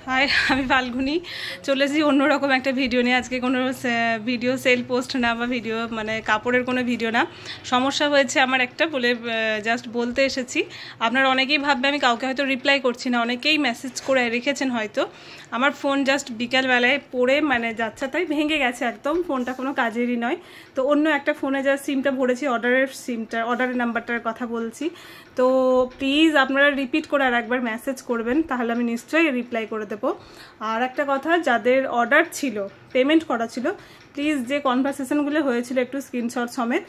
High, আমি ফাল্গুনি চলে এসেছি অন্যরকম একটা ভিডিও নিয়ে। আজকে কোনো ভিডিও সেল পোস্ট না বা ভিডিও মানে কাপড়ের কোনো ভিডিও না। সমস্যা হয়েছে আমার একটা বলে জাস্ট বলতে এসেছি। আপনারা অনেকেই ভাববে আমি কাউকে হয়তো রিপ্লাই করছি না, অনেকেই মেসেজ করে রেখেছেন হয়তো। আমার ফোন জাস্ট বিকালবেলায় পড়ে মানে যাচ্ছে তাই ভেঙে গেছে একদম, ফোনটা কোনো কাজেরই নয়। তো অন্য একটা ফোনে যা সিমটা ভরেছি, অর্ডারের নাম্বারটার কথা বলছি। তো প্লিজ আপনারা রিপিট করে আর একবার মেসেজ করবেন, তাহলে আমি নিশ্চয়ই রিপ্লাই করে দেবো। আর একটা কথা, যাদের অর্ডার ছিল, পেমেন্ট করা ছিল, প্লিজ যে কনভারসেশনগুলো হয়েছিল একটু স্ক্রিনশট সমেত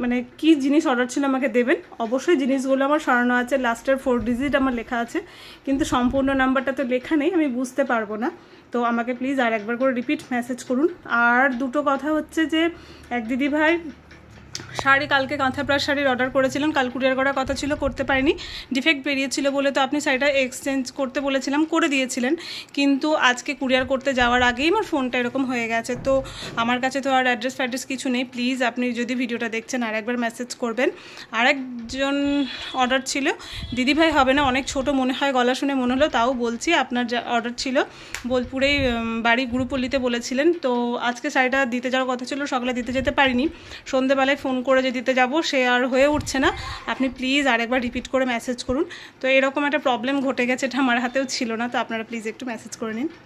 মানে কি জিনিস অর্ডার ছিল আমাকে দেবেন। অবশ্যই জিনিসগুলো আমার সরানো আছে, লাস্টের 4 ডিজিট আমার লেখা আছে, কিন্তু সম্পূর্ণ নাম্বারটা তো লেখা নেই, আমি বুঝতে পারবো না। তো আমাকে প্লিজ আর একবার করে রিপিট মেসেজ করুন। আর দুটো কথা হচ্ছে যে, এক দিদি ভাই শাড়ি, কালকে কাঁথাপ্রাস শাড়ির অর্ডার করেছিলেন, কাল কুরিয়ার করার কথা ছিল, করতে পারিনি, ডিফেক্ট বেরিয়েছিল বলে। তো আপনি শাড়িটা এক্সচেঞ্জ করতে বলেছিলাম, করে দিয়েছিলেন, কিন্তু আজকে কুরিয়ার করতে যাওয়ার আগেই আমার ফোনটা এরকম হয়ে গেছে। তো আমার কাছে তো আর অ্যাড্রেস ফ্যাড্রেস কিছু নেই। প্লিজ আপনি যদি ভিডিওটা দেখছেন আর একবার মেসেজ করবেন। আরেকজন অর্ডার ছিল, দিদিভাই হবে না, অনেক ছোট মনে হয়, গলা শুনে মনে হলো, তাও বলছি। আপনার যা অর্ডার ছিল বোলপুরেই বাড়ি গুরুপল্লীতে বলেছিলেন। তো আজকে শাড়িটা দিতে যাওয়ার কথা ছিল, সকালে দিতে যেতে পারিনি, সন্ধ্যেবেলায় ফোন করে যে দিতে যাব সে আর হয়ে উঠছে না। আপনি প্লিজ আরেকবার রিপিট করে মেসেজ করুন। তো এরকম একটা প্রবলেম ঘটে গেছে, এটা আমার হাতেও ছিল না, তো আপনারা প্লিজ একটু মেসেজ করে নিন।